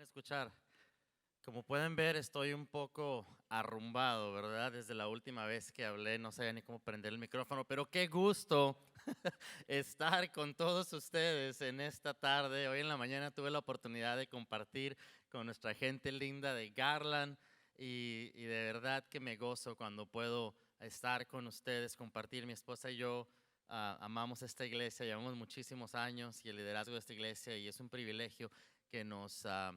escuchar. Como pueden ver, estoy un poco arrumbado, ¿verdad? Desde la última vez que hablé, no sabía ni cómo prender el micrófono, pero qué gusto estar con todos ustedes en esta tarde. Hoy en la mañana tuve la oportunidad de compartir con nuestra gente linda de Garland y de verdad que me gozo cuando puedo estar con ustedes, compartir. Mi esposa y yo amamos esta iglesia, llevamos muchísimos años y el liderazgo de esta iglesia y es un privilegio que nos ah,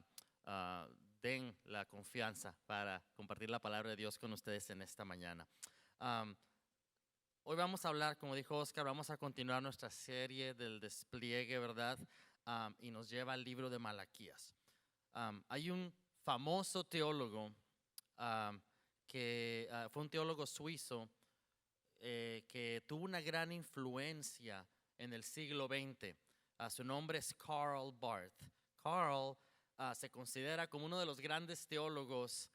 den la confianza para compartir la palabra de Dios con ustedes en esta mañana. Um, Hoy vamos a hablar, como dijo Oscar, vamos a continuar nuestra serie del despliegue, ¿verdad? Y nos lleva al libro de Malaquías. Hay un famoso teólogo um, que fue un teólogo suizo que tuvo una gran influencia en el siglo XX. Su nombre es Karl Barth. Karl se considera como uno de los grandes teólogos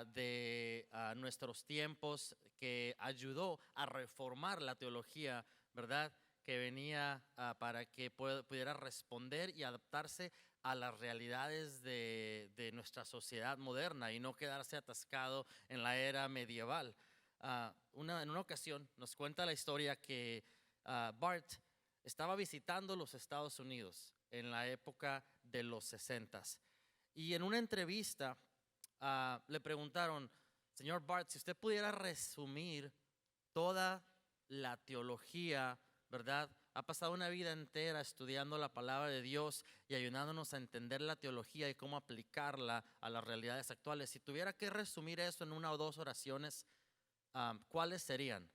de nuestros tiempos, que ayudó a reformar la teología, ¿verdad? Que venía para que pudiera responder y adaptarse a las realidades de nuestra sociedad moderna y no quedarse atascado en la era medieval. En una ocasión nos cuenta la historia que Bart estaba visitando los Estados Unidos en la época de los 60s. Y en una entrevista le preguntaron: señor Bart, si usted pudiera resumir toda la teología, ¿verdad? Ha pasado una vida entera estudiando la palabra de Dios y ayudándonos a entender la teología y cómo aplicarla a las realidades actuales. Si tuviera que resumir eso en una o dos oraciones, ¿cuáles serían?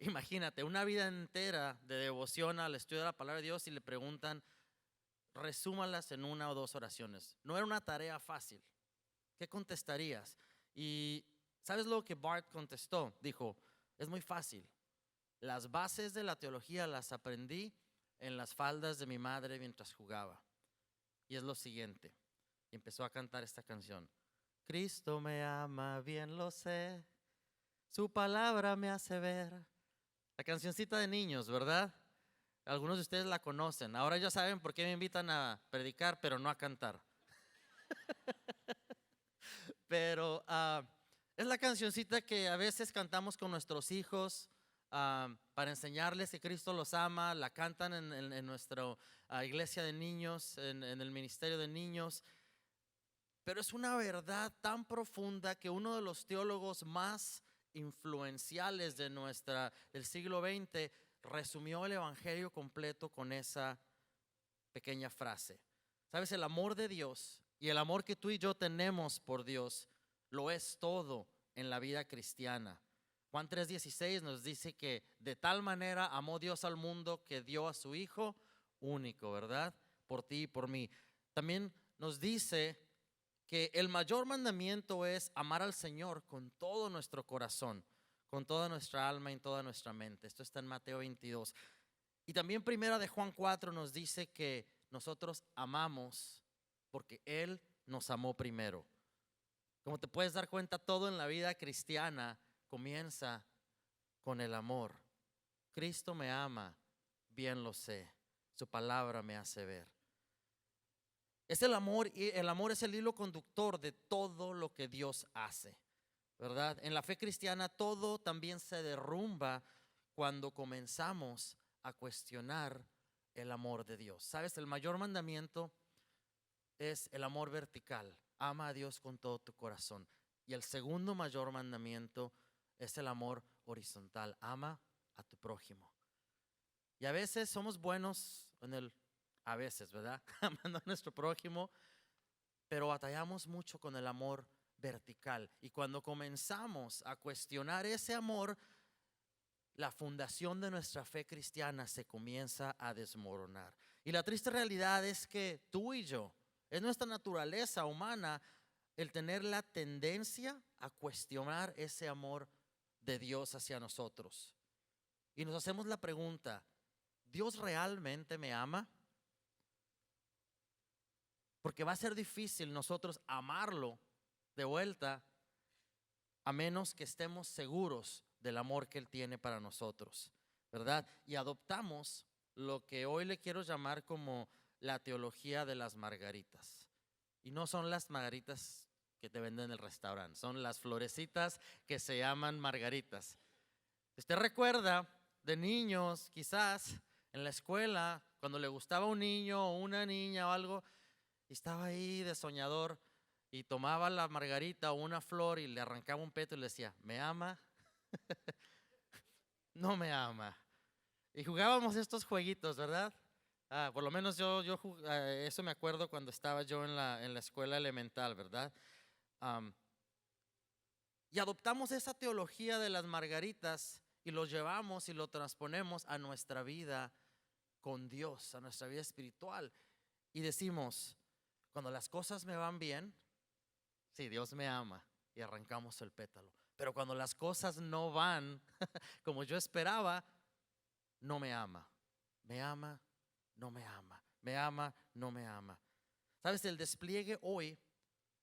Imagínate, una vida entera de devoción al estudio de la palabra de Dios y le preguntan, resúmalas en una o dos oraciones. No era una tarea fácil. ¿Qué contestarías? Y ¿sabes lo que Bart contestó? Dijo, es muy fácil. Las bases de la teología las aprendí en las faldas de mi madre mientras jugaba. Y es lo siguiente. Y empezó a cantar esta canción. Cristo me ama, bien lo sé. Su palabra me hace ver. La cancioncita de niños, ¿verdad? Algunos de ustedes la conocen. Ahora ya saben por qué me invitan a predicar, pero no a cantar. Pero es la cancioncita que a veces cantamos con nuestros hijos para enseñarles que Cristo los ama. La cantan en nuestra iglesia de niños, en el ministerio de niños. Pero es una verdad tan profunda que uno de los teólogos más influenciales del siglo XX resumió el evangelio completo con esa pequeña frase. ¿Sabes? El amor de Dios y el amor que tú y yo tenemos por Dios lo es todo en la vida cristiana. Juan 3:16 nos dice que de tal manera amó Dios al mundo que dio a su Hijo único, ¿verdad? Por ti y por mí. También nos dice que el mayor mandamiento es amar al Señor con todo nuestro corazón, con toda nuestra alma y toda nuestra mente. Esto está en Mateo 22. Y también primera de Juan 4 nos dice que nosotros amamos porque Él nos amó primero. Como te puedes dar cuenta, todo en la vida cristiana comienza con el amor. Cristo me ama, bien lo sé. Su palabra me hace ver. Es el amor, y el amor es el hilo conductor de todo lo que Dios hace, ¿verdad? En la fe cristiana todo también se derrumba cuando comenzamos a cuestionar el amor de Dios. ¿Sabes? El mayor mandamiento es el amor vertical. Ama a Dios con todo tu corazón. Y el segundo mayor mandamiento es el amor horizontal. Ama a tu prójimo. Y a veces somos buenos a veces, ¿verdad? Amando a nuestro prójimo, pero batallamos mucho con el amor vertical. Y cuando comenzamos a cuestionar ese amor, la fundación de nuestra fe cristiana se comienza a desmoronar. Y la triste realidad es que tú y yo, es nuestra naturaleza humana el tener la tendencia a cuestionar ese amor de Dios hacia nosotros. Y nos hacemos la pregunta, ¿Dios realmente me ama? Porque va a ser difícil nosotros amarlo de vuelta a menos que estemos seguros del amor que Él tiene para nosotros, ¿verdad? Y adoptamos lo que hoy le quiero llamar como la teología de las margaritas. Y no son las margaritas que te venden en el restaurante, son las florecitas que se llaman margaritas. Usted recuerda de niños, quizás en la escuela, cuando le gustaba un niño o una niña o algo, y estaba ahí de soñador y tomaba la margarita o una flor y le arrancaba un pétalo y le decía, ¿me ama? No me ama. Y jugábamos estos jueguitos, ¿verdad? Por lo menos eso me acuerdo cuando estaba yo en la escuela elemental, ¿verdad? Am, y adoptamos esa teología de las margaritas y lo llevamos y lo transponemos a nuestra vida con Dios, a nuestra vida espiritual. Y decimos, cuando las cosas me van bien, sí, Dios me ama y arrancamos el pétalo. Pero cuando las cosas no van como yo esperaba, no me ama. Me ama, no me ama. Me ama, no me ama. ¿Sabes? El despliegue hoy,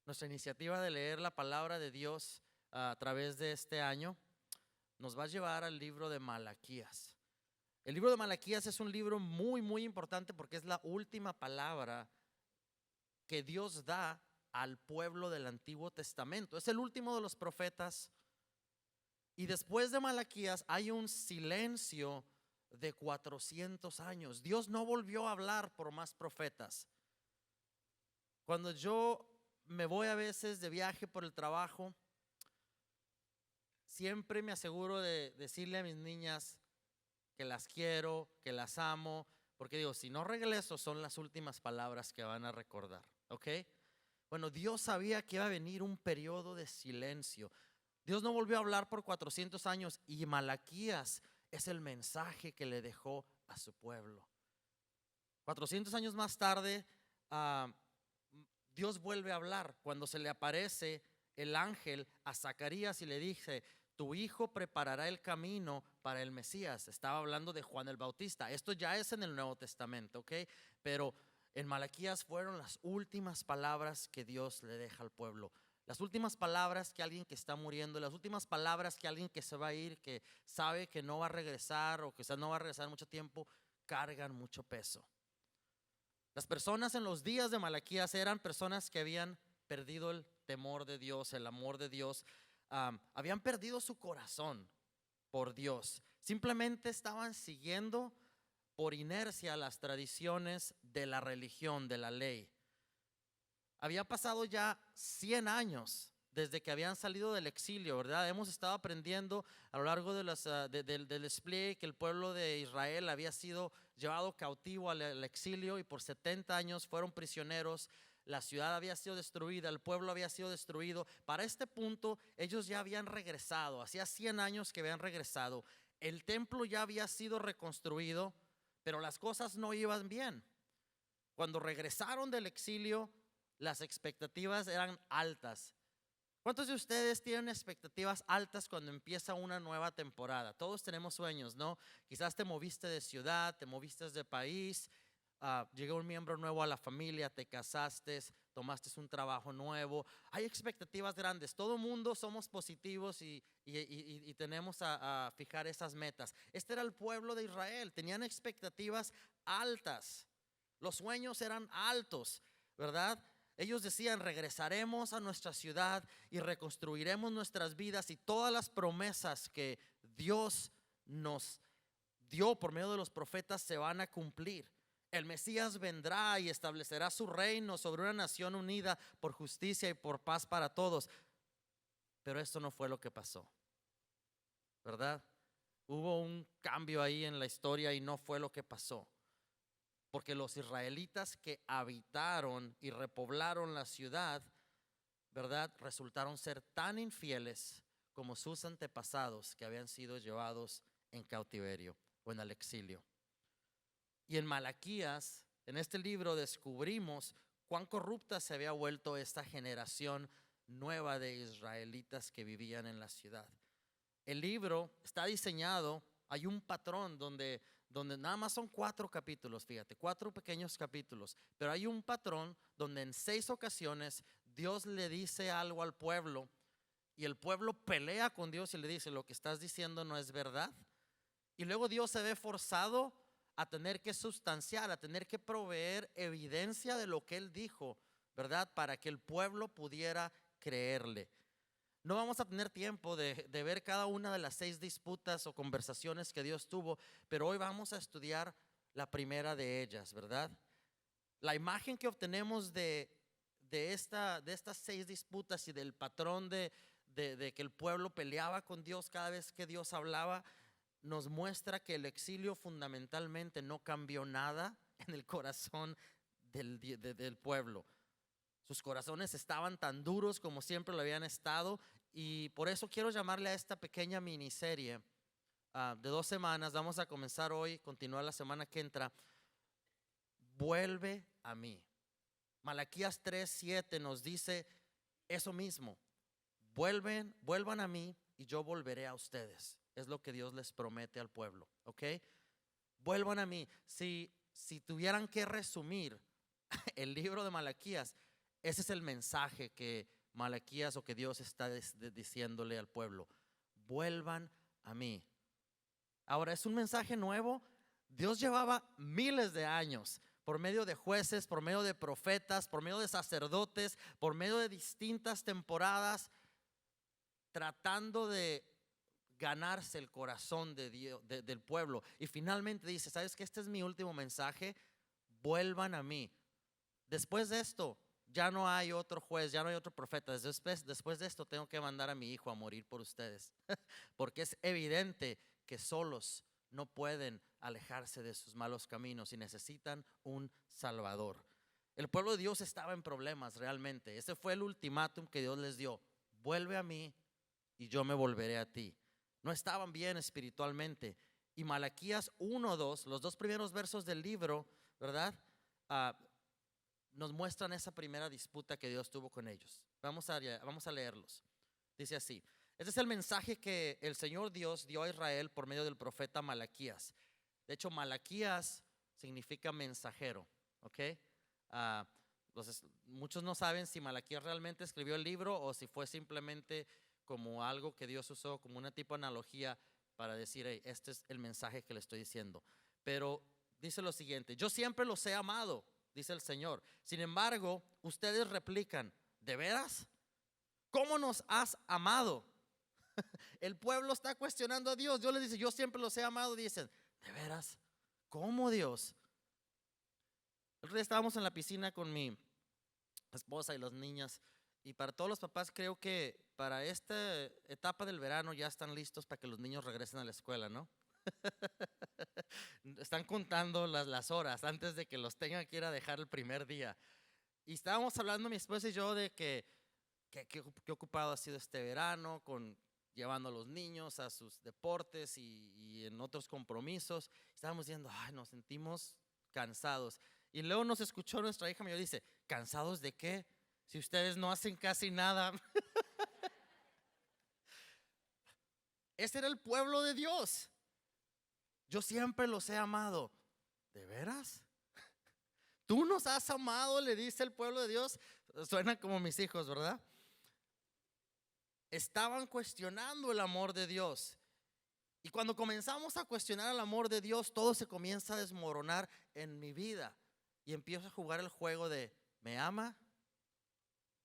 nuestra iniciativa de leer la palabra de Dios a través de este año, nos va a llevar al libro de Malaquías. El libro de Malaquías es un libro muy, muy importante porque es la última palabra que Dios da al pueblo del Antiguo Testamento. Es el último de los profetas. Y después de Malaquías hay un silencio de 400 años. Dios no volvió a hablar por más profetas. Cuando yo me voy a veces de viaje por el trabajo, siempre me aseguro de decirle a mis niñas que las quiero, que las amo, porque digo, si no regreso son las últimas palabras que van a recordar, ¿ok? Bueno, Dios sabía que iba a venir un periodo de silencio. Dios no volvió a hablar por 400 años y Malaquías es el mensaje que le dejó a su pueblo. 400 años más tarde, Dios vuelve a hablar cuando se le aparece el ángel a Zacarías y le dice, tu hijo preparará el camino para el Mesías. Estaba hablando de Juan el Bautista. Esto ya es en el Nuevo Testamento, ¿ok? Pero en Malaquías fueron las últimas palabras que Dios le deja al pueblo. Las últimas palabras que alguien que está muriendo, las últimas palabras que alguien que se va a ir, que sabe que no va a regresar o quizás no va a regresar mucho tiempo, cargan mucho peso. Las personas en los días de Malaquías eran personas que habían perdido el temor de Dios, el amor de Dios, habían perdido su corazón por Dios. Simplemente estaban siguiendo por inercia las tradiciones de la religión, de la ley. Había pasado ya 100 años desde que habían salido del exilio, ¿verdad? Hemos estado aprendiendo a lo largo de del despliegue que el pueblo de Israel había sido llevado cautivo al exilio y por 70 años fueron prisioneros. La ciudad había sido destruida, el pueblo había sido destruido. Para este punto ellos ya habían regresado, hacía 100 años que habían regresado. El templo ya había sido reconstruido, pero las cosas no iban bien. Cuando regresaron del exilio, las expectativas eran altas. ¿Cuántos de ustedes tienen expectativas altas cuando empieza una nueva temporada? Todos tenemos sueños, ¿no? Quizás te moviste de ciudad, te moviste de país, llegó un miembro nuevo a la familia, te casaste, tomaste un trabajo nuevo. Hay expectativas grandes. Todo mundo somos positivos y tenemos a fijar esas metas. Este era el pueblo de Israel, tenían expectativas altas. Los sueños eran altos, ¿verdad? Ellos decían, regresaremos a nuestra ciudad y reconstruiremos nuestras vidas y todas las promesas que Dios nos dio por medio de los profetas se van a cumplir. El Mesías vendrá y establecerá su reino sobre una nación unida por justicia y por paz para todos. Pero esto no fue lo que pasó, ¿verdad? Hubo un cambio ahí en la historia y no fue lo que pasó. Porque los israelitas que habitaron y repoblaron la ciudad, ¿verdad? Resultaron ser tan infieles como sus antepasados que habían sido llevados en cautiverio o en el exilio. Y en Malaquías, en este libro, descubrimos cuán corrupta se había vuelto esta generación nueva de israelitas que vivían en la ciudad. El libro está diseñado, hay un patrón donde nada más son 4 capítulos, fíjate, 4 pequeños capítulos, pero hay un patrón donde en 6 ocasiones Dios le dice algo al pueblo y el pueblo pelea con Dios y le dice, lo que estás diciendo no es verdad. Y luego Dios se ve forzado a tener que sustanciar, a tener que proveer evidencia de lo que Él dijo ¿verdad? Para que el pueblo pudiera creerle. No vamos a tener tiempo de ver cada una de las 6 disputas o conversaciones que Dios tuvo, pero hoy vamos a estudiar la primera de ellas, ¿verdad? La imagen que obtenemos de estas 6 disputas y del patrón de que el pueblo peleaba con Dios cada vez que Dios hablaba, nos muestra que el exilio fundamentalmente no cambió nada en el corazón del pueblo. Sus corazones estaban tan duros como siempre lo habían estado, y por eso quiero llamarle a esta pequeña miniserie de 2 semanas. Vamos a comenzar hoy, continuar la semana que entra. Vuelve a mí. Malaquías 3:7 nos dice eso mismo. Vuelvan a mí y yo volveré a ustedes. Es lo que Dios les promete al pueblo, ¿ok? Vuelvan a mí. Si tuvieran que resumir el libro de Malaquías, ese es el mensaje que Malaquías o que Dios está diciéndole al pueblo. Vuelvan a mí. Ahora, es un mensaje nuevo. Dios llevaba miles de años por medio de jueces, por medio de profetas, por medio de sacerdotes, por medio de distintas temporadas, tratando de ganarse el corazón de Dios, del pueblo. Y finalmente dice, ¿sabes qué? Este es mi último mensaje. Vuelvan a mí. Después de esto, ya no hay otro juez, ya no hay otro profeta. Después de esto tengo que mandar a mi hijo a morir por ustedes. Porque es evidente que solos no pueden alejarse de sus malos caminos y necesitan un salvador. El pueblo de Dios estaba en problemas realmente. Ese fue el ultimátum que Dios les dio. Vuelve a mí y yo me volveré a ti. No estaban bien espiritualmente. Y Malaquías 1:2, los 2 primeros versos del libro, ¿verdad? Nos muestran esa primera disputa que Dios tuvo con ellos. Vamos a leerlos. Dice así: este es el mensaje que el Señor Dios dio a Israel por medio del profeta Malaquías. De hecho, Malaquías significa mensajero, ¿ok? Muchos no saben si Malaquías realmente escribió el libro o si fue simplemente como algo que Dios usó como una tipo de analogía para decir, hey, este es el mensaje que le estoy diciendo. Pero dice lo siguiente: yo siempre los he amado, dice el Señor. Sin embargo, ustedes replican, ¿de veras? ¿Cómo nos has amado? El pueblo está cuestionando a Dios. Dios les dice, yo siempre los he amado. Dicen, ¿de veras? ¿Cómo, Dios? El otro día estábamos en la piscina con mi esposa y los niños, y para todos los papás creo que para esta etapa del verano ya están listos para que los niños regresen a la escuela, ¿no? Están contando las horas antes de que los tengan que ir a dejar el primer día. Y estábamos hablando mi esposa y yo de que ocupado ha sido este verano con llevando a los niños a sus deportes y en otros compromisos. Estábamos diciendo, ay, nos sentimos cansados. Y luego nos escuchó nuestra hija mayor, dice, ¿cansados de qué? Si ustedes no hacen casi nada. Ese era el pueblo de Dios. Yo siempre los he amado. ¿De veras? Tú nos has amado, le dice el pueblo de Dios. Suena como mis hijos, ¿verdad? Estaban cuestionando el amor de Dios. Y cuando comenzamos a cuestionar el amor de Dios, todo se comienza a desmoronar en mi vida. Y empiezo a jugar el juego de, ¿me ama?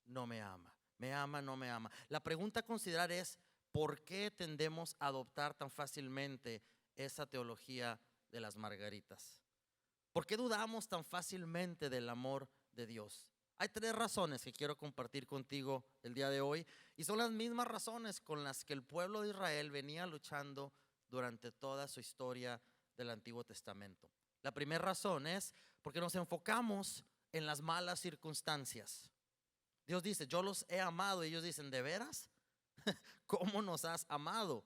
No me ama. ¿Me ama? No me ama. La pregunta a considerar es, ¿por qué tendemos a adoptar tan fácilmente esa teología de las margaritas? ¿Por qué dudamos tan fácilmente del amor de Dios? Hay 3 razones que quiero compartir contigo el día de hoy, y son las mismas razones con las que el pueblo de Israel venía luchando durante toda su historia del Antiguo Testamento. La primera razón es porque nos enfocamos en las malas circunstancias. Dios dice, yo los he amado, y ellos dicen, ¿de veras? ¿Cómo nos has amado?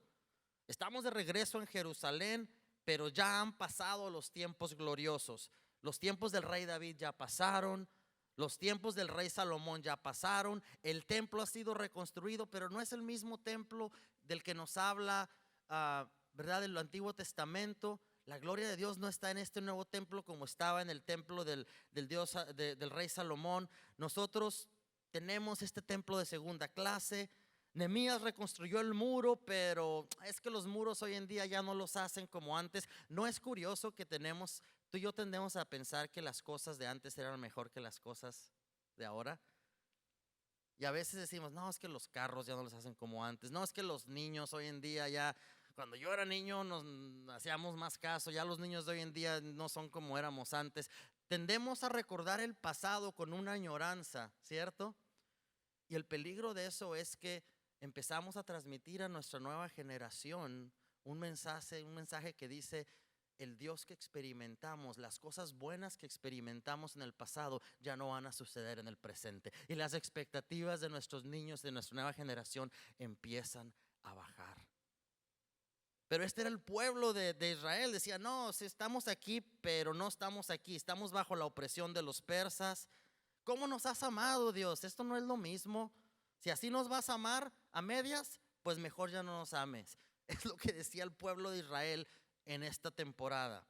Estamos de regreso en Jerusalén, pero ya han pasado los tiempos gloriosos. Los tiempos del rey David ya pasaron. Los tiempos del rey Salomón ya pasaron. El templo ha sido reconstruido, pero no es el mismo templo del que nos habla, ¿verdad? Del Antiguo Testamento. La gloria de Dios no está en este nuevo templo como estaba en el templo del rey Salomón. Nosotros tenemos este templo de segunda clase. Nehemías reconstruyó el muro, pero es que los muros hoy en día ya no los hacen como antes. ¿No es curioso que tú y yo tendemos a pensar que las cosas de antes eran mejor que las cosas de ahora. Y a veces decimos, no, es que los carros ya no los hacen como antes. No, es que los niños hoy en día ya, cuando yo era niño nos hacíamos más caso. Ya los niños de hoy en día no son como éramos antes. Tendemos a recordar el pasado con una añoranza, ¿cierto? Y el peligro de eso es que empezamos a transmitir a nuestra nueva generación un mensaje que dice: el Dios que experimentamos, las cosas buenas que experimentamos en el pasado ya no van a suceder en el presente. Y las expectativas de nuestros niños, de nuestra nueva generación, empiezan a bajar. Pero este era el pueblo de Israel. Decía, no, si estamos aquí, pero no estamos aquí. Estamos bajo la opresión de los persas. ¿Cómo nos has amado, Dios? Esto no es lo mismo. Si así nos vas a amar a medias, pues mejor ya no nos ames. Es lo que decía el pueblo de Israel en esta temporada.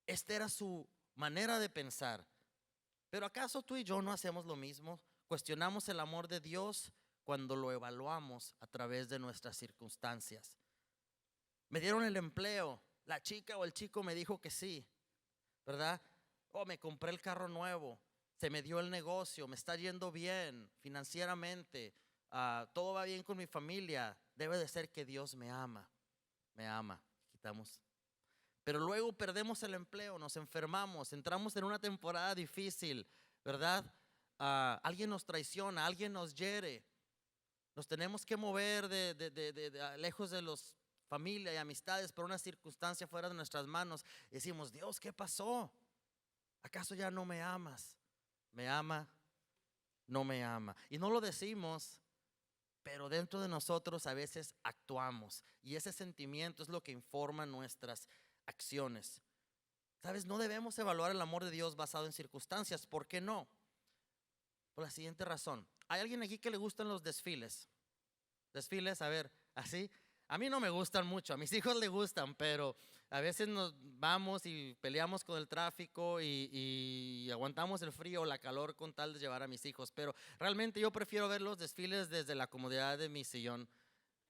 Esta era su manera de pensar. Pero ¿acaso tú y yo no hacemos lo mismo? Cuestionamos el amor de Dios cuando lo evaluamos a través de nuestras circunstancias. Me dieron el empleo, la chica o el chico me dijo que sí, ¿verdad? Oh, me compré el carro nuevo, se me dio el negocio, me está yendo bien financieramente, todo va bien con mi familia. Debe de ser que Dios me ama, quitamos. Pero luego perdemos el empleo, nos enfermamos, entramos en una temporada difícil, ¿verdad? Alguien nos traiciona, alguien nos hiere, nos tenemos que mover lejos de los familia y amistades por una circunstancia fuera de nuestras manos. Y decimos, Dios, ¿qué pasó? ¿Acaso ya no me amas? ¿Me ama? No me ama. Y no lo decimos, pero dentro de nosotros a veces actuamos. Y ese sentimiento es lo que informa nuestras acciones. ¿Sabes? No debemos evaluar el amor de Dios basado en circunstancias. ¿Por qué no? Por la siguiente razón. ¿Hay alguien aquí que le gustan los desfiles? Desfiles, a ver, así. A mí no me gustan mucho, a mis hijos les gustan, pero a veces nos vamos y peleamos con el tráfico y aguantamos el frío o la calor con tal de llevar a mis hijos. Pero realmente yo prefiero ver los desfiles desde la comodidad de mi sillón,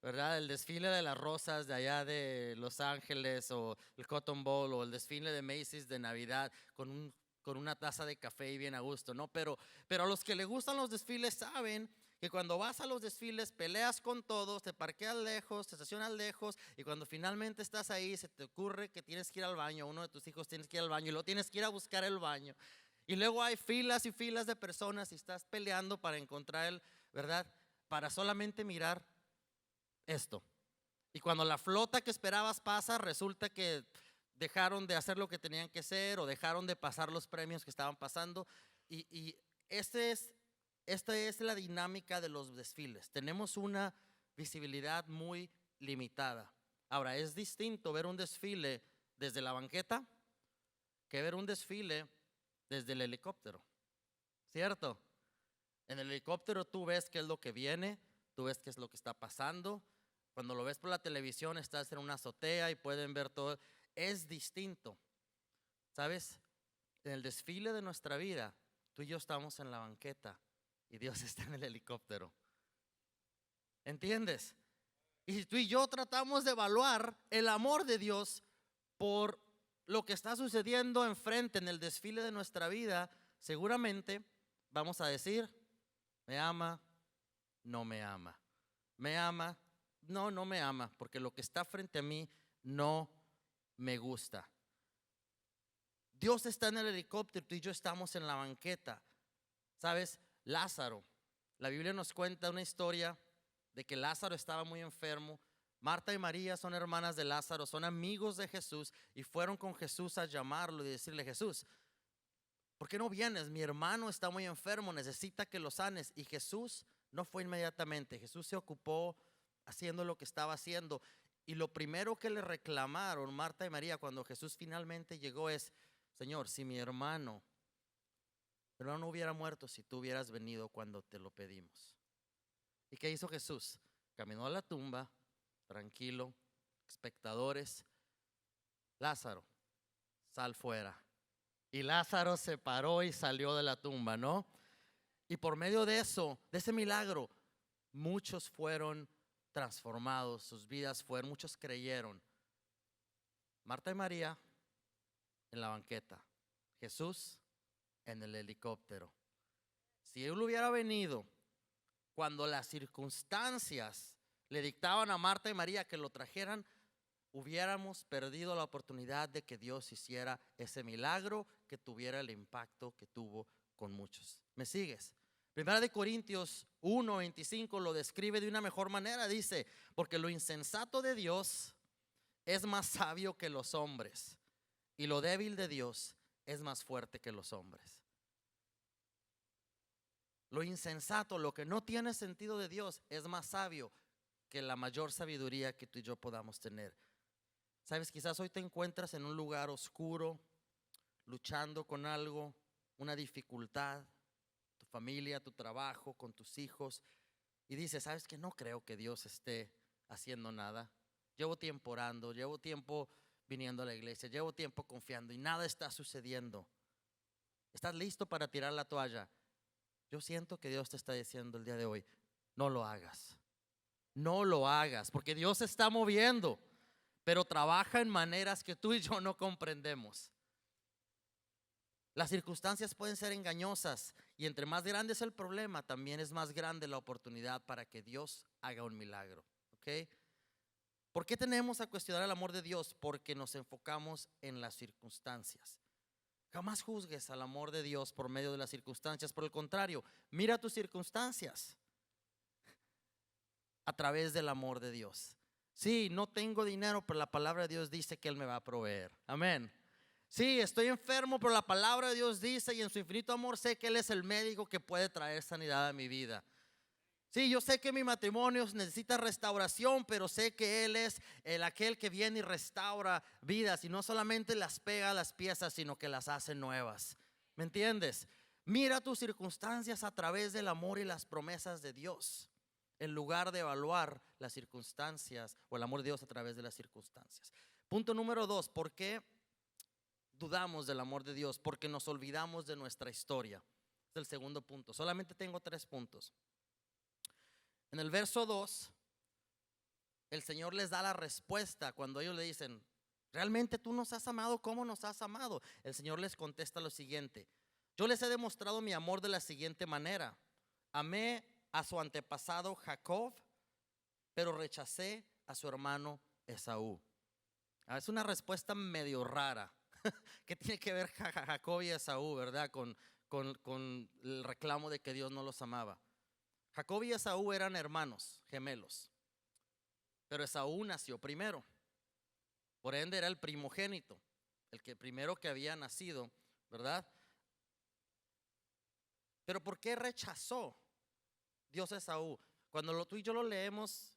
¿verdad? El desfile de las rosas de allá de Los Ángeles, o el Cotton Bowl, o el desfile de Macy's de Navidad con una taza de café y bien a gusto, ¿no? Pero a los que les gustan los desfiles saben que cuando vas a los desfiles peleas con todos, te parqueas lejos, te estacionas lejos, y cuando finalmente estás ahí se te ocurre que tienes que ir al baño, uno de tus hijos tienes que ir al baño y luego tienes que ir a buscar el baño. Y luego hay filas y filas de personas y estás peleando para encontrar ¿verdad? Para solamente mirar esto. Y cuando la flota que esperabas pasa, resulta que dejaron de hacer lo que tenían que hacer o dejaron de pasar los premios que estaban pasando. Y esta es la dinámica de los desfiles. Tenemos una visibilidad muy limitada. Ahora, es distinto ver un desfile desde la banqueta que ver un desfile desde el helicóptero, ¿cierto? En el helicóptero tú ves qué es lo que viene, tú ves qué es lo que está pasando. Cuando lo ves por la televisión estás en una azotea y pueden ver todo. Es distinto, ¿sabes? En el desfile de nuestra vida, tú y yo estamos en la banqueta y Dios está en el helicóptero. ¿Entiendes? Y tú y yo tratamos de evaluar el amor de Dios por lo que está sucediendo enfrente en el desfile de nuestra vida. Seguramente vamos a decir, me ama, no me ama. Me ama, no, no me ama, porque lo que está frente a mí no me gusta. Dios está en el helicóptero, tú y yo estamos en la banqueta. ¿Sabes? Lázaro, la Biblia nos cuenta una historia de que Lázaro estaba muy enfermo. Marta y María son hermanas de Lázaro, son amigos de Jesús y fueron con Jesús a llamarlo y decirle, Jesús, ¿por qué no vienes? Mi hermano está muy enfermo, necesita que lo sanes. Y Jesús no fue inmediatamente, Jesús se ocupó haciendo lo que estaba haciendo. Y lo primero que le reclamaron Marta y María cuando Jesús finalmente llegó es, Señor, si mi hermano no hubiera muerto si tú hubieras venido cuando te lo pedimos. ¿Y qué hizo Jesús? Caminó a la tumba, tranquilo, espectadores, Lázaro, sal fuera. Y Lázaro se paró y salió de la tumba, ¿no? Y por medio de eso, de ese milagro, muchos fueron transformados, sus vidas fueron, muchos creyeron. Marta y María en la banqueta, Jesús en el helicóptero. Si Él hubiera venido cuando las circunstancias le dictaban a Marta y María que lo trajeran, hubiéramos perdido la oportunidad de que Dios hiciera ese milagro que tuviera el impacto que tuvo con muchos. ¿Me sigues? Primera de Corintios 1:25 lo describe de una mejor manera. Dice: porque lo insensato de Dios es más sabio que los hombres, y lo débil de Dios es más fuerte que los hombres. Lo insensato, lo que no tiene sentido de Dios, es más sabio que la mayor sabiduría que tú y yo podamos tener. Sabes, quizás hoy te encuentras en un lugar oscuro, luchando con algo, una dificultad, tu familia, tu trabajo, con tus hijos, y dices: sabes que no creo que Dios esté haciendo nada. Llevo tiempo orando, llevo tiempo viniendo a la iglesia, llevo tiempo confiando y nada está sucediendo. ¿Estás listo para tirar la toalla? Yo siento que Dios te está diciendo el día de hoy: no lo hagas, no lo hagas, porque Dios se está moviendo, pero trabaja en maneras que tú y yo no comprendemos. Las circunstancias pueden ser engañosas, y entre más grande es el problema, también es más grande la oportunidad para que Dios haga un milagro. ¿Ok? ¿Por qué tenemos a cuestionar el amor de Dios? Porque nos enfocamos en las circunstancias. Jamás juzgues al amor de Dios por medio de las circunstancias. Por el contrario, mira tus circunstancias a través del amor de Dios. Sí, no tengo dinero, pero la palabra de Dios dice que Él me va a proveer. Amén. Sí, estoy enfermo, pero la palabra de Dios dice, y en su infinito amor sé que Él es el médico que puede traer sanidad a mi vida. Sí, yo sé que mi matrimonio necesita restauración, pero sé que Él es aquel que viene y restaura vidas, y no solamente las pega a las piezas, sino que las hace nuevas. ¿Me entiendes? Mira tus circunstancias a través del amor y las promesas de Dios, en lugar de evaluar las circunstancias o el amor de Dios a través de las circunstancias. Punto número 2, ¿por qué dudamos del amor de Dios? Porque nos olvidamos de nuestra historia. Es el segundo punto. Solamente tengo 3 puntos. En el verso 2, el Señor les da la respuesta cuando ellos le dicen: ¿realmente tú nos has amado? ¿Cómo nos has amado? El Señor les contesta lo siguiente: yo les he demostrado mi amor de la siguiente manera. Amé a su antepasado Jacob, pero rechacé a su hermano Esaú. Es una respuesta medio rara. ¿Qué tiene que ver Jacob y Esaú, verdad? Con el reclamo de que Dios no los amaba. Jacob y Esaú eran hermanos gemelos, pero Esaú nació primero. Por ende era el primogénito, el que primero que había nacido, ¿verdad? Pero ¿por qué rechazó Dios a Esaú? Cuando tú y yo lo leemos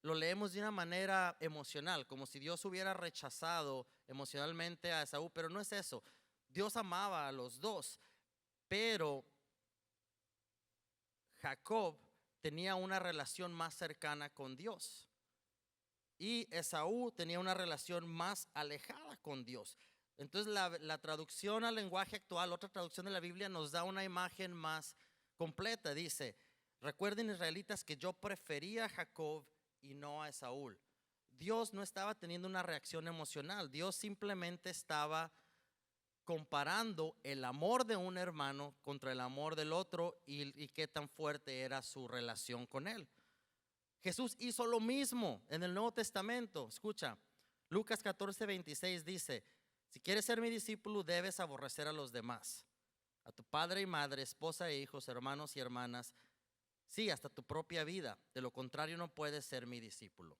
de una manera emocional, como si Dios hubiera rechazado emocionalmente a Esaú, pero no es eso. Dios amaba a los dos, pero Jacob tenía una relación más cercana con Dios y Esaú tenía una relación más alejada con Dios. Entonces la traducción al lenguaje actual, otra traducción de la Biblia, nos da una imagen más completa. Dice: recuerden, israelitas, que yo prefería a Jacob y no a Esaú. Dios no estaba teniendo una reacción emocional. Dios simplemente estaba comparando el amor de un hermano contra el amor del otro, y qué tan fuerte era su relación con él. Jesús hizo lo mismo en el Nuevo Testamento. Escucha, Lucas 14:26 dice: si quieres ser mi discípulo, debes aborrecer a los demás, a tu padre y madre, esposa e hijos, hermanos y hermanas, sí, hasta tu propia vida. De lo contrario, no puedes ser mi discípulo.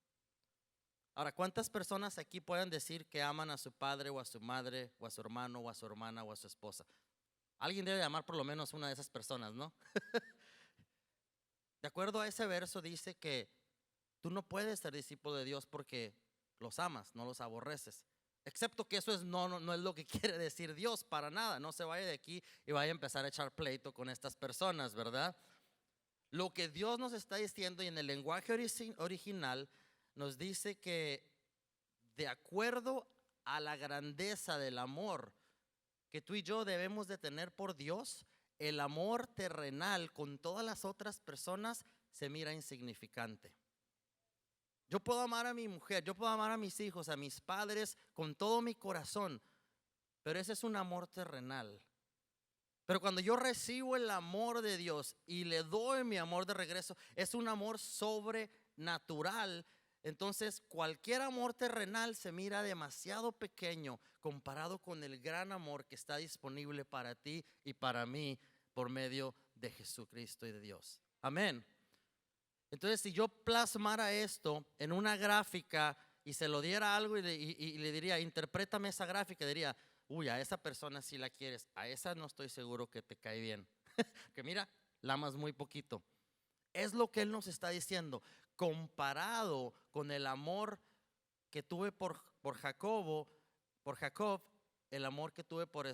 Ahora, ¿cuántas personas aquí pueden decir que aman a su padre o a su madre o a su hermano o a su hermana o a su esposa? Alguien debe amar por lo menos una de esas personas, ¿no? De acuerdo a ese verso dice que tú no puedes ser discípulo de Dios porque los amas, no los aborreces. Excepto que eso no es lo que quiere decir Dios para nada. No se vaya de aquí y vaya a empezar a echar pleito con estas personas, ¿verdad? Lo que Dios nos está diciendo, y en el lenguaje original nos dice que de acuerdo a la grandeza del amor que tú y yo debemos de tener por Dios, el amor terrenal con todas las otras personas se mira insignificante. Yo puedo amar a mi mujer, yo puedo amar a mis hijos, a mis padres con todo mi corazón, pero ese es un amor terrenal. Pero cuando yo recibo el amor de Dios y le doy mi amor de regreso, es un amor sobrenatural. Entonces cualquier amor terrenal se mira demasiado pequeño comparado con el gran amor que está disponible para ti y para mí por medio de Jesucristo y de Dios. Amén. Entonces, si yo plasmara esto en una gráfica y se lo diera algo y le diría, interprétame esa gráfica, diría, uy, a esa persona sí la quieres, a esa no estoy seguro que te cae bien. Que mira, la amas muy poquito. Es lo que Él nos está diciendo. Comparado con el amor que tuve por Jacob, el amor que tuve por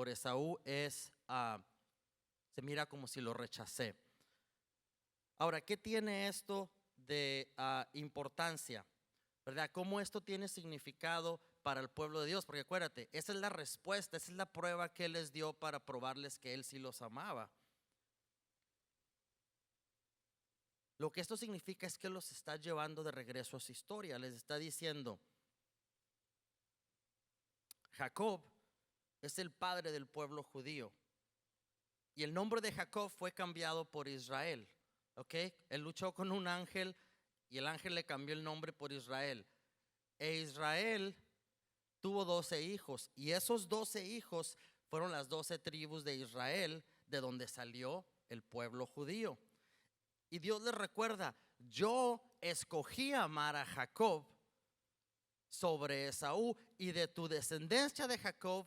Esaú se mira como si lo rechacé. Ahora, ¿qué tiene esto de importancia? ¿Verdad? ¿Cómo esto tiene significado para el pueblo de Dios? Porque acuérdate, esa es la respuesta, esa es la prueba que Él les dio para probarles que Él sí los amaba. Lo que esto significa es que los está llevando de regreso a su historia. Les está diciendo, Jacob es el padre del pueblo judío. Y el nombre de Jacob fue cambiado por Israel. ¿Ok? Él luchó con un ángel y el ángel le cambió el nombre por Israel. E Israel tuvo 12 hijos. Y esos 12 hijos fueron las 12 tribus de Israel, de donde salió el pueblo judío. Y Dios les recuerda, yo escogí amar a Jacob sobre Esaú, y de tu descendencia de Jacob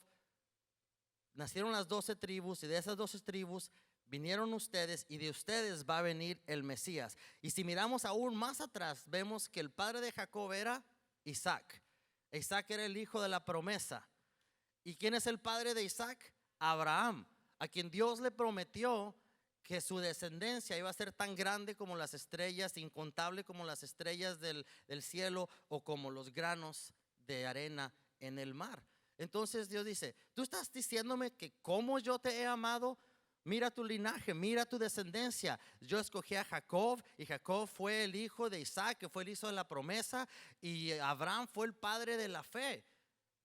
nacieron las 12 tribus, y de esas 12 tribus vinieron ustedes, y de ustedes va a venir el Mesías. Y si miramos aún más atrás, vemos que el padre de Jacob era Isaac. Isaac era el hijo de la promesa. ¿Y quién es el padre de Isaac? Abraham, a quien Dios le prometió que su descendencia iba a ser tan grande como las estrellas, incontable como las estrellas del cielo, o como los granos de arena en el mar. Entonces Dios dice, tú estás diciéndome que como yo te he amado. Mira tu linaje, mira tu descendencia. Yo escogí a Jacob, y Jacob fue el hijo de Isaac, que fue el hijo de la promesa, y Abraham fue el padre de la fe.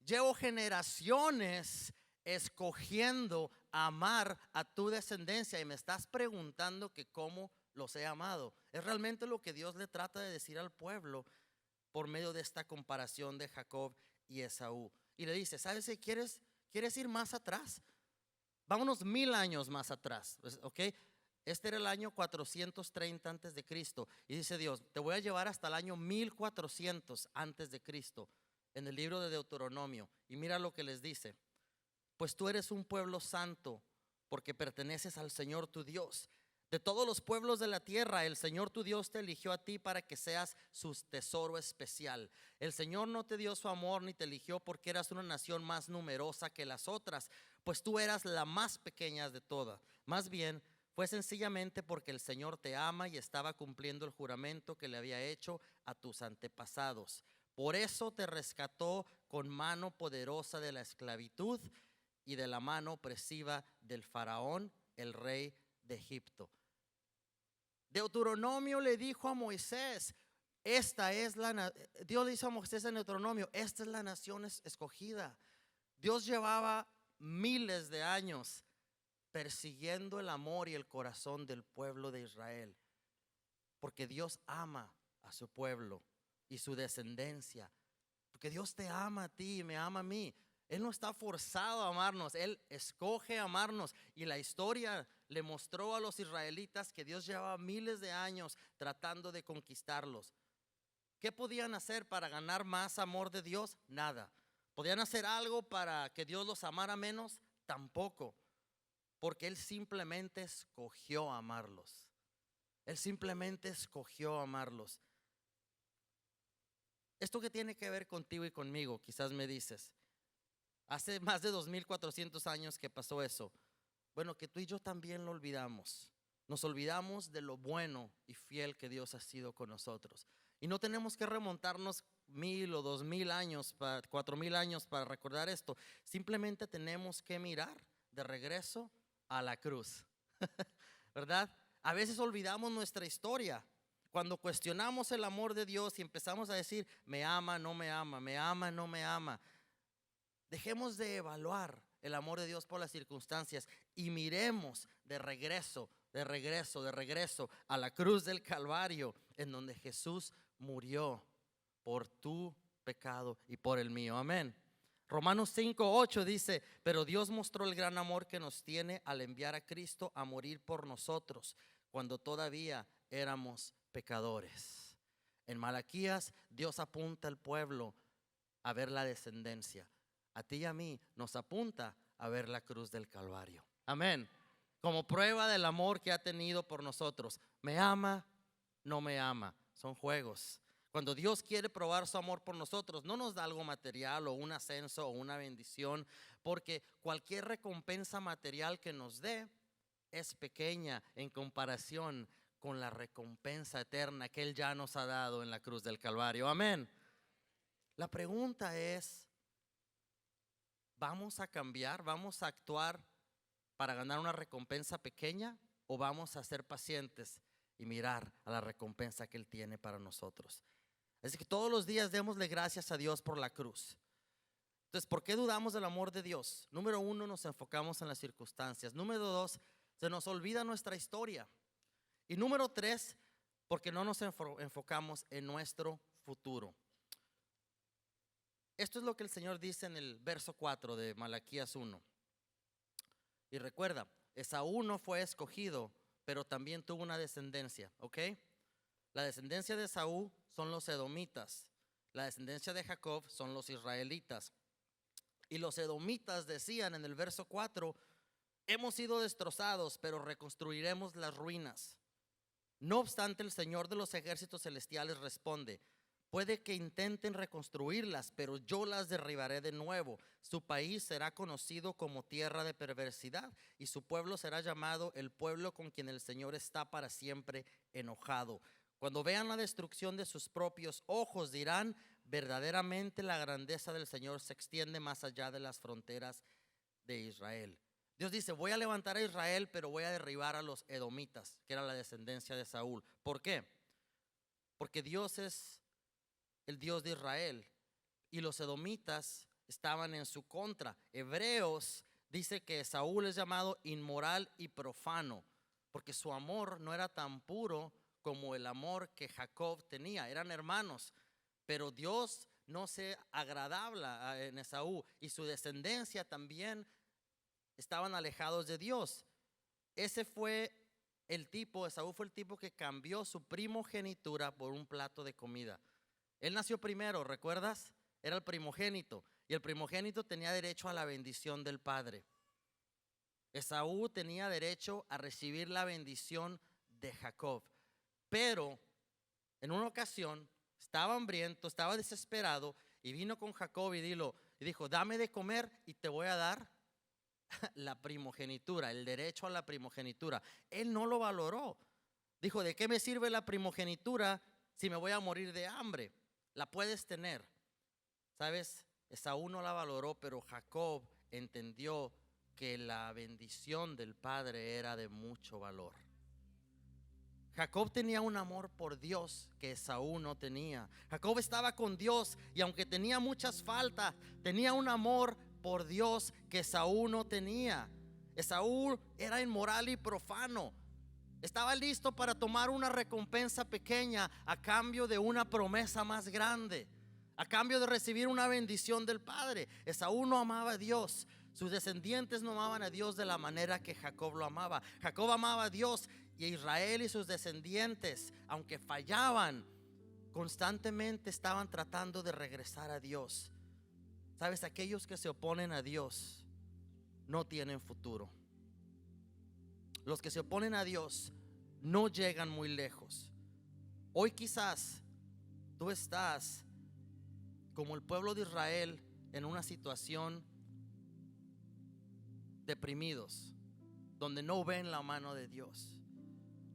Llevo generaciones escogiendo amar a tu descendencia, y me estás preguntando que cómo los he amado. Es realmente lo que Dios le trata de decir al pueblo por medio de esta comparación de Jacob y Esaú. Y le dice, ¿sabes si quieres ir más atrás? Vámonos 1000 años más atrás, ¿ok? Este era el año 430 antes de Cristo. Y dice Dios, te voy a llevar hasta el año 1400 antes de Cristo, en el libro de Deuteronomio. Y mira lo que les dice. Pues tú eres un pueblo santo, porque perteneces al Señor tu Dios. De todos los pueblos de la tierra, el Señor tu Dios te eligió a ti para que seas su tesoro especial. El Señor no te dio su amor ni te eligió porque eras una nación más numerosa que las otras, pues tú eras la más pequeña de todas. Más bien, fue sencillamente porque el Señor te ama y estaba cumpliendo el juramento que le había hecho a tus antepasados. Por eso te rescató con mano poderosa de la esclavitud y de la mano opresiva del faraón, el rey de Egipto. Deuteronomio le dijo a Moisés, Dios le dijo a Moisés en Deuteronomio, esta es la nación escogida. Dios llevaba miles de años persiguiendo el amor y el corazón del pueblo de Israel, porque Dios ama a su pueblo y su descendencia, porque Dios te ama a ti y me ama a mí. Él no está forzado a amarnos, Él escoge amarnos. Y la historia le mostró a los israelitas que Dios llevaba miles de años tratando de conquistarlos. ¿Qué podían hacer para ganar más amor de Dios? Nada. ¿Podían hacer algo para que Dios los amara menos? Tampoco. Porque Él simplemente escogió amarlos. Él simplemente escogió amarlos. ¿Esto qué tiene que ver contigo y conmigo? Quizás me dices. Hace más de 2400 años que pasó eso. Bueno, que tú y yo también lo olvidamos. Nos olvidamos de lo bueno y fiel que Dios ha sido con nosotros. Y no tenemos que remontarnos 1000 o 2000 años, 4000 años para recordar esto. Simplemente tenemos que mirar de regreso a la cruz. ¿Verdad? A veces olvidamos nuestra historia. Cuando cuestionamos el amor de Dios y empezamos a decir, me ama, no me ama, me ama, no me ama. Dejemos de evaluar el amor de Dios por las circunstancias y miremos de regreso a la cruz del Calvario, en donde Jesús murió por tu pecado y por el mío. Amén. Romanos 5:8 dice: pero Dios mostró el gran amor que nos tiene al enviar a Cristo a morir por nosotros cuando todavía éramos pecadores. En Malaquías, Dios apunta al pueblo a ver la descendencia. A ti y a mí nos apunta a ver la cruz del Calvario. Amén. Como prueba del amor que ha tenido por nosotros. ¿Me ama? ¿No me ama? Son juegos. Cuando Dios quiere probar su amor por nosotros, no nos da algo material o un ascenso o una bendición, porque cualquier recompensa material que nos dé es pequeña en comparación con la recompensa eterna que Él ya nos ha dado en la cruz del Calvario. Amén. La pregunta es: ¿vamos a cambiar? ¿Vamos a actuar para ganar una recompensa pequeña? ¿O vamos a ser pacientes y mirar a la recompensa que Él tiene para nosotros? Así que todos los días démosle gracias a Dios por la cruz. Entonces, ¿por qué dudamos del amor de Dios? Número 1, nos enfocamos en las circunstancias. Número 2, se nos olvida nuestra historia. Y número 3, porque no nos enfocamos en nuestro futuro. Esto es lo que el Señor dice en el verso 4 de Malaquías 1. Y recuerda, Esaú no fue escogido, pero también tuvo una descendencia, ¿ok? La descendencia de Esaú son los edomitas. La descendencia de Jacob son los israelitas. Y los edomitas decían en el verso 4: hemos sido destrozados, pero reconstruiremos las ruinas. No obstante, el Señor de los ejércitos celestiales responde: puede que intenten reconstruirlas, pero yo las derribaré de nuevo. Su país será conocido como tierra de perversidad, y su pueblo será llamado el pueblo con quien el Señor está para siempre enojado. Cuando vean la destrucción de sus propios ojos, dirán: verdaderamente la grandeza del Señor se extiende más allá de las fronteras de Israel. Dios dice: voy a levantar a Israel, pero voy a derribar a los edomitas, que era la descendencia de Saúl. ¿Por qué? Porque Dios es el Dios de Israel y los edomitas estaban en su contra. Hebreos dice que Saúl es llamado inmoral y profano, porque su amor no era tan puro como el amor que Jacob tenía. Eran hermanos, pero Dios no se agradaba en Esaú, y su descendencia también estaban alejados de Dios. Ese fue el tipo, Esaú fue el tipo que cambió su primogenitura por un plato de comida. Él nació primero, ¿recuerdas? Era el primogénito, y el primogénito tenía derecho a la bendición del padre. Esaú tenía derecho a recibir la bendición de Jacob, pero en una ocasión estaba hambriento, estaba desesperado, y vino con Jacob y dijo: dame de comer y te voy a dar la primogenitura, el derecho a la primogenitura. Él no lo valoró. Dijo: ¿de qué me sirve la primogenitura si me voy a morir de hambre? La puedes tener. ¿Sabes? Esaú no la valoró, pero Jacob entendió que la bendición del padre era de mucho valor. Jacob tenía un amor por Dios que Esaú no tenía. Jacob estaba con Dios, y aunque tenía muchas faltas, tenía un amor por Dios que Esaú no tenía. Esaú era inmoral y profano. Estaba listo para tomar una recompensa pequeña a cambio de una promesa más grande, a cambio de recibir una bendición del Padre. Esaú no amaba a Dios. Sus descendientes no amaban a Dios de la manera que Jacob lo amaba. Jacob amaba a Dios, y Israel y sus descendientes, aunque fallaban, constantemente estaban tratando de regresar a Dios. Sabes, aquellos que se oponen a Dios no tienen futuro. Los que se oponen a Dios no llegan muy lejos. Hoy quizás tú estás como el pueblo de Israel en una situación deprimidos, donde no ven la mano de Dios.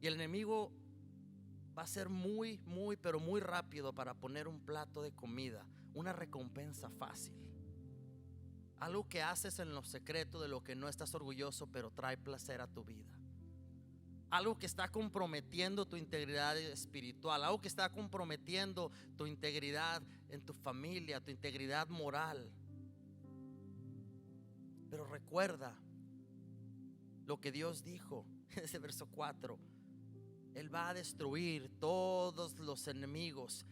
Y el enemigo va a ser muy rápido para poner un plato de comida, una recompensa fácil. Algo que haces en lo secreto, de lo que no estás orgulloso, pero trae placer a tu vida. Algo que está comprometiendo tu integridad espiritual, algo que está comprometiendo tu integridad en tu familia, tu integridad moral. Pero recuerda lo que Dios dijo en ese verso 4. Él va a destruir todos los enemigos.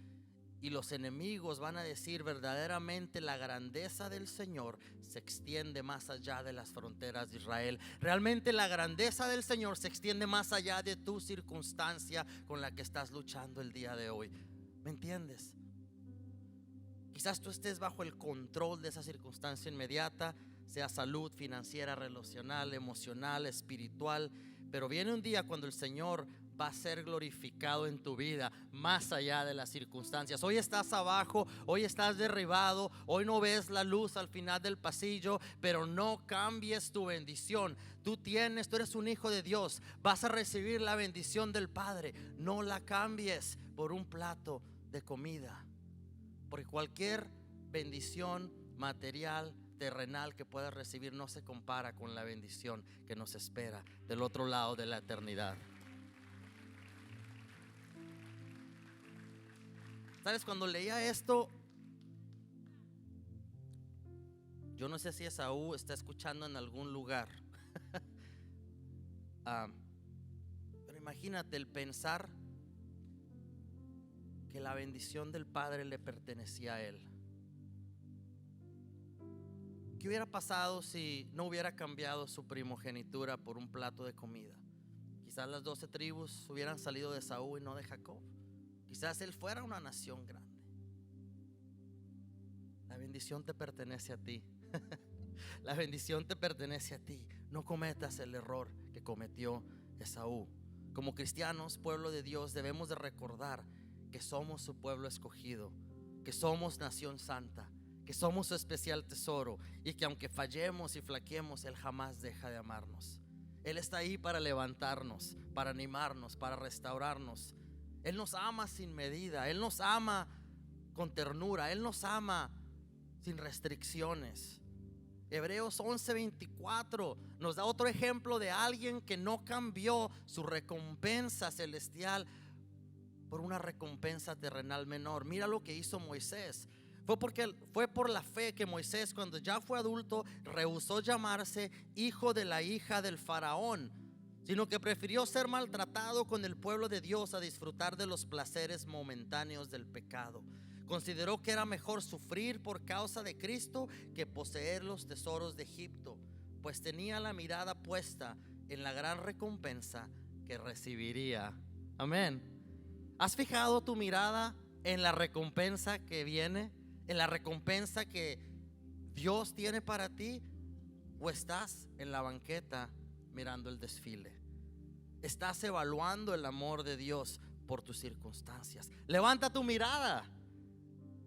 Y los enemigos van a decir: verdaderamente la grandeza del Señor se extiende más allá de las fronteras de Israel. Realmente la grandeza del Señor se extiende más allá de tu circunstancia con la que estás luchando el día de hoy. ¿Me entiendes? Quizás tú estés bajo el control de esa circunstancia inmediata, sea salud financiera, relacional, emocional, espiritual. Pero viene un día cuando el Señor va a ser glorificado en tu vida, más allá de las circunstancias. Hoy estás abajo, hoy estás derribado, hoy no ves la luz al final del pasillo, pero no cambies tu bendición. Tú eres un hijo de Dios, vas a recibir la bendición del Padre. No la cambies por un plato de comida, porque cualquier bendición material, terrenal que puedas recibir no se compara con la bendición que nos espera del otro lado de la eternidad. ¿Sabes? Cuando leía esto, yo no sé si Esaú está escuchando en algún lugar. Pero imagínate el pensar que la bendición del Padre le pertenecía a él. ¿Qué hubiera pasado si no hubiera cambiado su primogenitura por un plato de comida? Quizás las 12 tribus hubieran salido de Esaú y no de Jacob. Quizás él fuera una nación grande. La bendición te pertenece a ti. La bendición te pertenece a ti. No cometas el error que cometió Esaú. Como cristianos, pueblo de Dios, debemos de recordar que somos su pueblo escogido, que somos nación santa, que somos su especial tesoro, y que aunque fallemos y flaqueemos, Él jamás deja de amarnos. Él está ahí para levantarnos, para animarnos, para restaurarnos. Él nos ama sin medida, Él nos ama con ternura, Él nos ama sin restricciones. Hebreos 11:24 nos da otro ejemplo de alguien que no cambió su recompensa celestial por una recompensa terrenal menor. Mira lo que hizo Moisés. Fue por la fe que Moisés, cuando ya fue adulto, rehusó llamarse hijo de la hija del faraón, sino que prefirió ser maltratado con el pueblo de Dios a disfrutar de los placeres momentáneos del pecado. Consideró que era mejor sufrir por causa de Cristo que poseer los tesoros de Egipto, pues tenía la mirada puesta en la gran recompensa que recibiría. Amén. ¿Has fijado tu mirada en la recompensa que viene? ¿En la recompensa que Dios tiene para ti? ¿O estás en la banqueta mirando el desfile? ¿Estás evaluando el amor de Dios por tus circunstancias? Levanta tu mirada.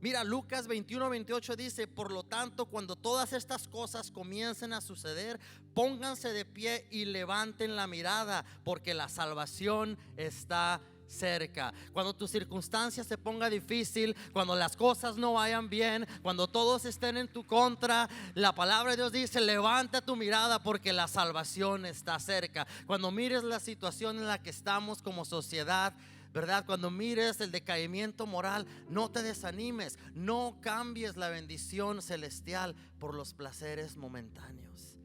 Mira, Lucas 21:28 dice: por lo tanto, cuando todas estas cosas comiencen a suceder, pónganse de pie y levanten la mirada, porque la salvación está cerca. Cuando tu circunstancia se ponga difícil, cuando las cosas no vayan bien, cuando todos estén en tu contra, la palabra de Dios dice: levanta tu mirada porque la salvación está cerca. Cuando mires la situación en la que estamos como sociedad, ¿verdad? Cuando mires el decaimiento moral, no te desanimes, no cambies la bendición celestial por los placeres momentáneos,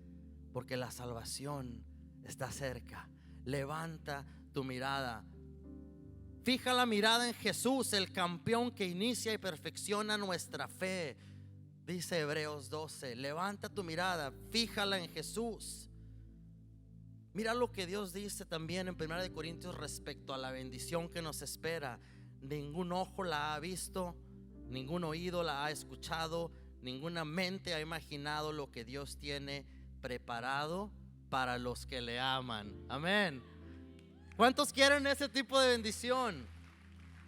porque la salvación está cerca. Levanta tu mirada. Fija la mirada en Jesús, el campeón que inicia y perfecciona nuestra fe. Dice Hebreos 12: levanta tu mirada, fíjala en Jesús. Mira lo que Dios dice también en 1 Corintios respecto a la bendición que nos espera. Ningún ojo la ha visto, ningún oído la ha escuchado, ninguna mente ha imaginado lo que Dios tiene preparado para los que le aman. Amén. ¿Cuántos quieren ese tipo de bendición?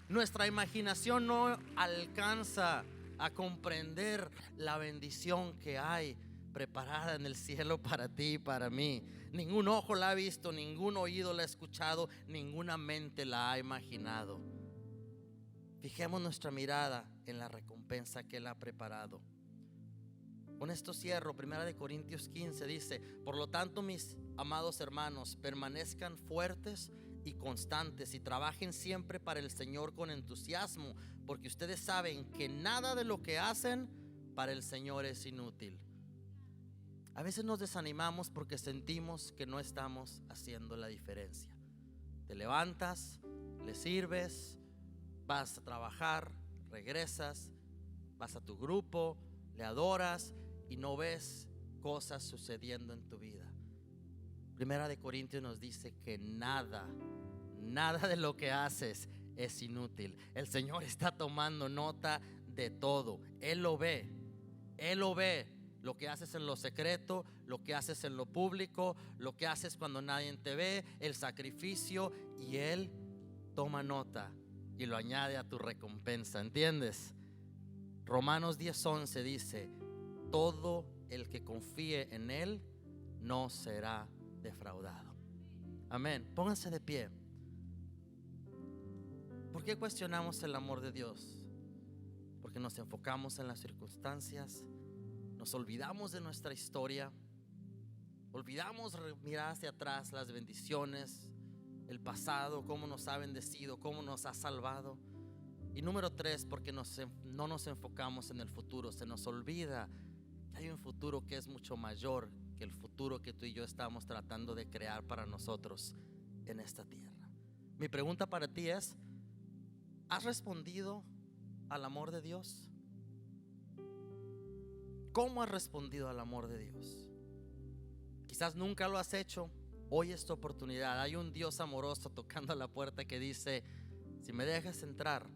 Nuestra imaginación no alcanza a comprender la bendición que hay preparada en el cielo para ti y para mí. Ningún ojo la ha visto, ningún oído la ha escuchado, ninguna mente la ha imaginado. Fijemos nuestra mirada en la recompensa que Él ha preparado. Con esto cierro. 1 Corintios 15 dice: por lo tanto, mis amados hermanos, permanezcan fuertes y constantes y trabajen siempre para el Señor con entusiasmo, porque ustedes saben que nada de lo que hacen para el Señor es inútil. A veces nos desanimamos porque sentimos que no estamos haciendo la diferencia. Te levantas, le sirves, vas a trabajar, regresas, vas a tu grupo, le adoras y no ves cosas sucediendo en tu vida. Primera de Corintios nos dice que nada de lo que haces es inútil. El Señor está tomando nota de todo. Él lo ve. Lo que haces en lo secreto, lo que haces en lo público, lo que haces cuando nadie te ve, el sacrificio, y Él toma nota y lo añade a tu recompensa. ¿Entiendes? Romanos 10:11 dice: todo el que confíe en Él no será defraudado. Amén. Pónganse de pie. ¿Por qué cuestionamos el amor de Dios? Porque nos enfocamos en las circunstancias, nos olvidamos de nuestra historia, olvidamos mirar hacia atrás las bendiciones, el pasado, cómo nos ha bendecido, cómo nos ha salvado. Y número 3, porque no nos enfocamos en el futuro. Se nos olvida que hay un futuro que es mucho mayor que el futuro que tú y yo estamos tratando de crear para nosotros en esta tierra. Mi pregunta para ti es: ¿has respondido al amor de Dios? ¿Cómo has respondido al amor de Dios? Quizás nunca lo has hecho. Hoy es tu oportunidad. Hay un Dios amoroso tocando a la puerta que dice: si me dejas entrar,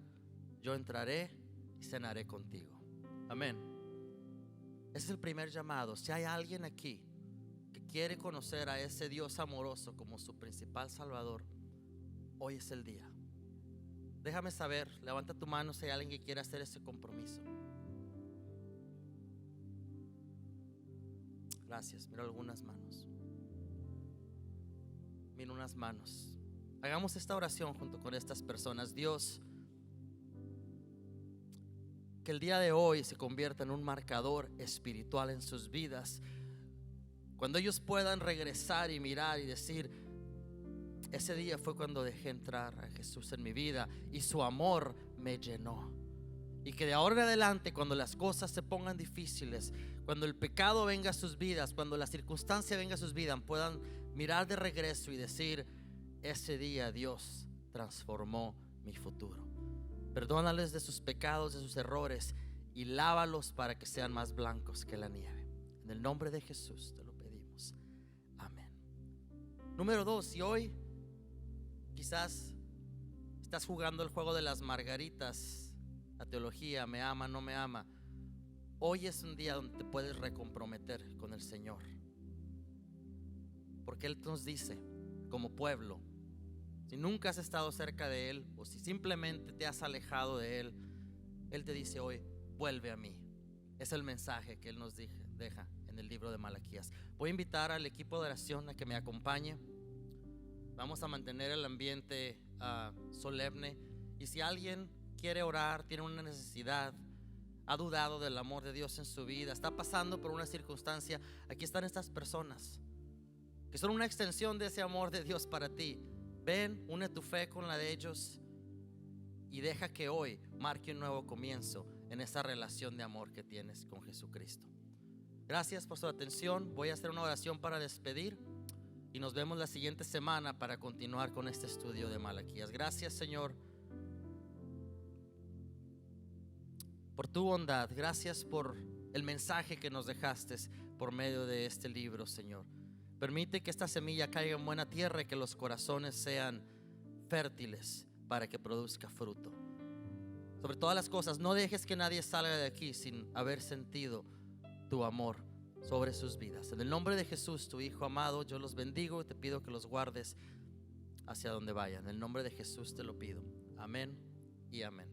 yo entraré y cenaré contigo. Amén. Ese es el primer llamado. Si hay alguien aquí que quiere conocer a ese Dios amoroso como su principal salvador, hoy es el día. Déjame saber, levanta tu mano si hay alguien que quiera hacer ese compromiso. Gracias, miro algunas manos. Miro unas manos. Hagamos esta oración junto con estas personas. Dios, que el día de hoy se convierta en un marcador espiritual en sus vidas. Cuando ellos puedan regresar y mirar y decir: ese día fue cuando dejé entrar a Jesús en mi vida y su amor me llenó. Y que de ahora en adelante, cuando las cosas se pongan difíciles, cuando el pecado venga a sus vidas, cuando la circunstancia venga a sus vidas, puedan mirar de regreso y decir: ese día Dios transformó mi futuro. Perdónales de sus pecados, de sus errores, y lávalos para que sean más blancos que la nieve. En el nombre de Jesús te lo pedimos. Amén. Número 2, si hoy quizás estás jugando el juego de las margaritas, la teología, me ama, no me ama, hoy es un día donde te puedes recomprometer con el Señor. Porque Él nos dice, como pueblo, si nunca has estado cerca de Él, o si simplemente te has alejado de Él, Él te dice hoy: vuelve a mí. Es el mensaje que Él nos deja en el libro de Malaquías. Voy a invitar al equipo de oración a que me acompañe. Vamos a mantener el ambiente solemne. Y si alguien quiere orar, tiene una necesidad, ha dudado del amor de Dios en su vida, está pasando por una circunstancia, aquí están estas personas que son una extensión de ese amor de Dios para ti. Ven, une tu fe con la de ellos y deja que hoy marque un nuevo comienzo en esa relación de amor que tienes con Jesucristo. Gracias por su atención. Voy a hacer una oración para despedir y nos vemos la siguiente semana para continuar con este estudio de Malaquías. Gracias, Señor, por tu bondad. Gracias por el mensaje que nos dejaste por medio de este libro, Señor. Permite que esta semilla caiga en buena tierra y que los corazones sean fértiles para que produzca fruto. Sobre todas las cosas, no dejes que nadie salga de aquí sin haber sentido tu amor sobre sus vidas. En el nombre de Jesús, tu Hijo amado, yo los bendigo y te pido que los guardes hacia donde vayan. En el nombre de Jesús te lo pido. Amén y amén.